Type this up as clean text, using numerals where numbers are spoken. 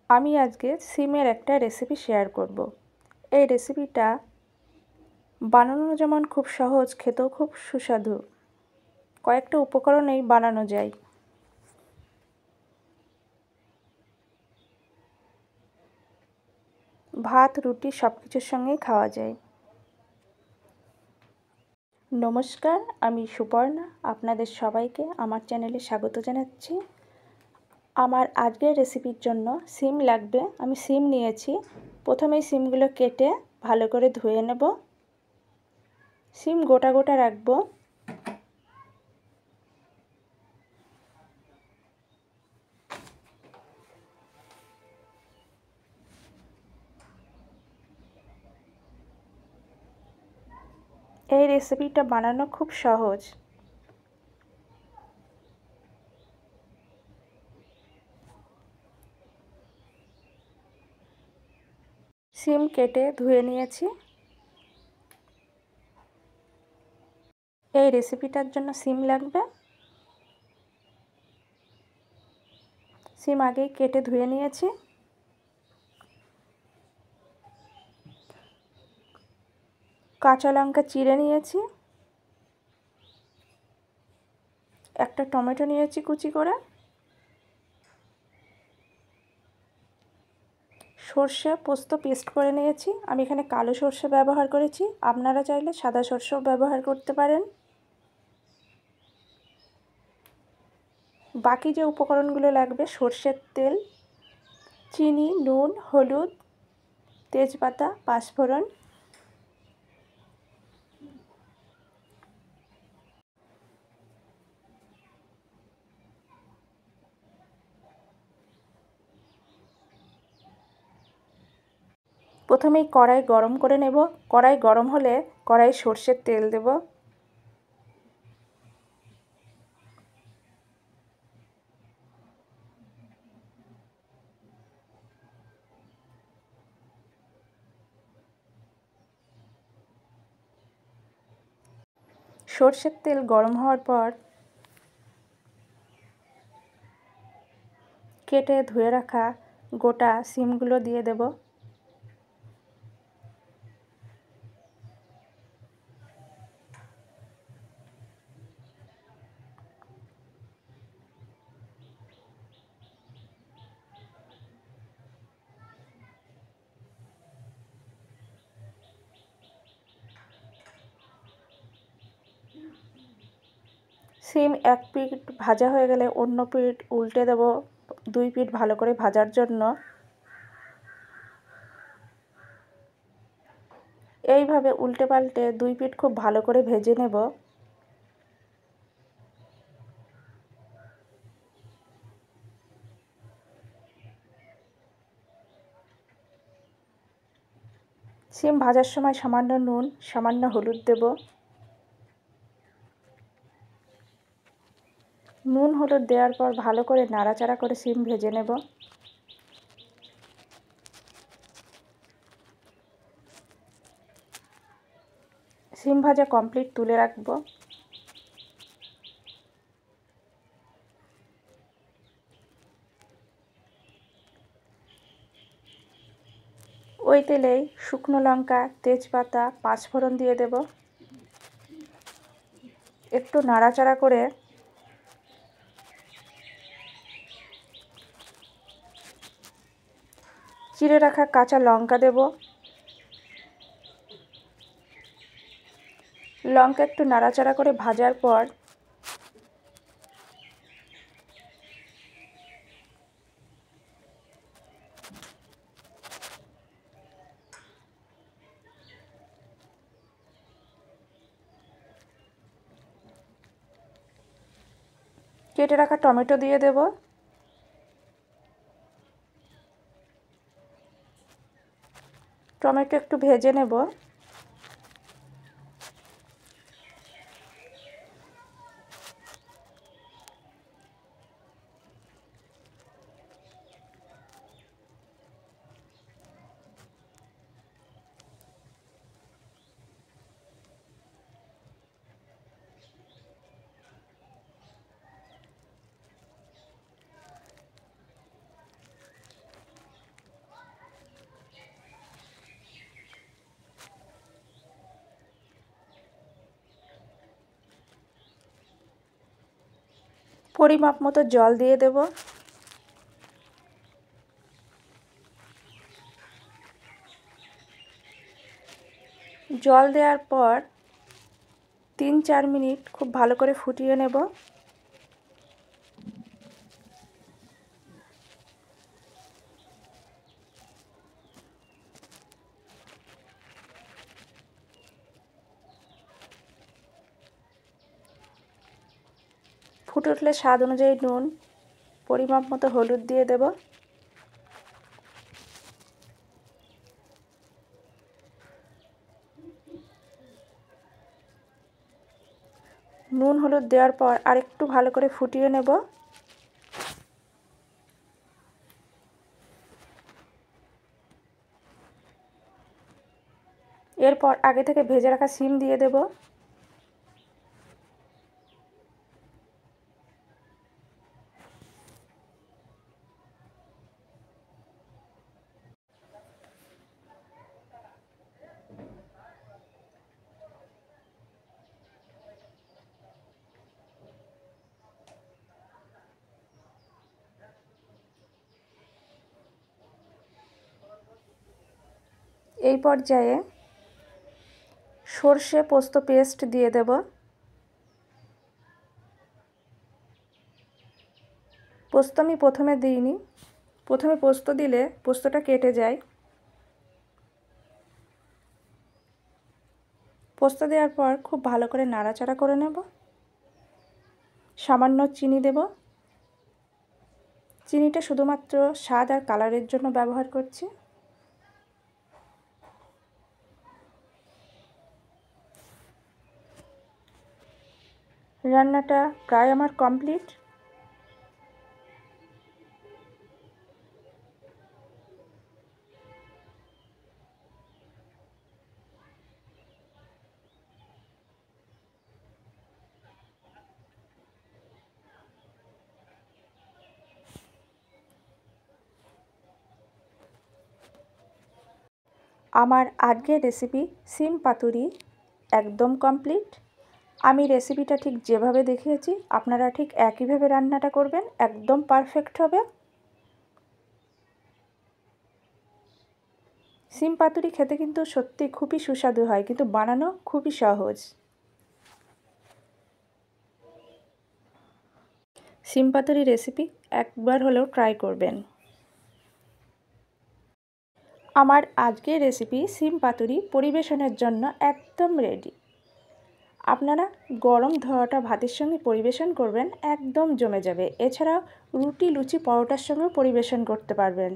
আমি আজকে সিমের একটা রেসিপি শেয়ার করব। এই রেসিপিটা বানানো যেমন খুব সহজ, খেতেও খুব সুস্বাদু। কয়েকটা উপকরণেই বানানো যায়। ভাত, রুটি সব কিছুর সঙ্গেই খাওয়া যায়। নমস্কার, আমি সুপর্ণা। আপনাদের সবাইকে আমার চ্যানেলে স্বাগত জানাচ্ছি। আমার আজকের রেসিপির জন্য সিম লাগবে। আমি সিম নিয়েছি। প্রথমেই সিমগুলো কেটে ভালো করে ধুয়ে নেব। সিম গোটা গোটা রাখবো। এই রেসিপিটা বানানো খুব সহজ। সিম কেটে ধুয়ে নিয়েছি। এই রেসিপিটার জন্য সিম লাগবে। সিম আগেই কেটে ধুয়ে নিয়েছি। কাঁচা লঙ্কা চিড়ে নিয়েছি। একটা টমেটো নিয়েছি কুচি করে। সর্ষে পোস্ত পেস্ট করে নিয়েছি। আমি এখানে কালো সর্ষে ব্যবহার করেছি, আপনারা চাইলে সাদা সর্ষেও ব্যবহার করতে পারেন। বাকি যে উপকরণগুলো লাগবে, সর্ষের তেল, চিনি, নুন, হলুদ, তেজপাতা, পাঁচফোড়ন। প্রথমেই কড়াই গরম করে নেব। কড়াই গরম হলে কড়াই সর্ষের তেল দেব। সর্ষের তেল গরম হওয়ার পর কেটে ধুয়ে রাখা গোটা সিমগুলো দিয়ে দেব। সিম এক পিঠ ভাজা হয়ে গেলে অন্য পিঠ উল্টে দেব, দুই পিঠ ভালো করে ভাজার জন্য। এইভাবে উল্টে পাল্টে দুই পিঠ খুব ভালো করে ভেজে নেব। সিম ভাজার সময় সামান্য নুন, সামান্য হলুদ দেব। নুন হলুদ দেওয়ার পর ভালো করে নাড়াচাড়া করে সিম ভেজে নেব। সিম ভাজা কমপ্লিট, তুলে রাখবো। ওই তেলেই শুকনো লঙ্কা, তেজপাতা, পাঁচফোড়ন দিয়ে দেব। একটু নাড়াচাড়া করে চিড়ে রাখা কাঁচা লঙ্কা দেব। লঙ্কা একটু নাড়াচাড়া করে ভাজার পর কেটে রাখা টমেটো দিয়ে দেব। টমেটো একটু ভেজে নেব। পরিমাপ মতো জল দিয়ে দেব। জল দেওয়ার পর 3-4 মিনিট খুব ভালো করে ফুটিয়ে নেব। ফুটে উঠলে স্বাদ অনুযায়ী নুন, পরিমাপ মতো হলুদ দিয়ে দেব। নুন হলুদ দেওয়ার পর আরেকটু ভালো করে ফুটিয়ে নেব। এরপর আগে থেকে ভেজে রাখা শিম দিয়ে দেব। এই পর্যায়ে সর্ষে পোস্ত পেস্ট দিয়ে দেব। পোস্ত আমি প্রথমে দিইনি, প্রথমে পোস্ত দিলে পোস্তটা কেটে যায়। পোস্ত দেওয়ার পর খুব ভালো করে নাড়াচাড়া করে নেব। সামান্য চিনি দেব। চিনিটা শুধুমাত্র স্বাদ আর কালারের জন্য ব্যবহার করছি। রান্নাটা প্রায় আমার কমপ্লিট। আমার আজকের রেসিপি শিম পাতুরি একদম কমপ্লিট। আমি রেসিপিটা ঠিক যেভাবে দেখিয়েছি আপনারা ঠিক একইভাবে রান্নাটা করবেন, একদম পারফেক্ট হবে। শিম পাতুরি খেতে কিন্তু সত্যি খুবই সুস্বাদু হয়, কিন্তু বানানো খুবই সহজ। শিম পাতুরি রেসিপি একবার হলেও ট্রাই করবেন। আমার আজকের রেসিপি শিম পাতুরি পরিবেশনের জন্য একদম রেডি। আপনারা গরম ধোয়াটা ভাতের সঙ্গে পরিবেশন করবেন, একদম জমে যাবে। এছাড়াও রুটি, লুচি, পরোটার সঙ্গেও পরিবেশন করতে পারবেন।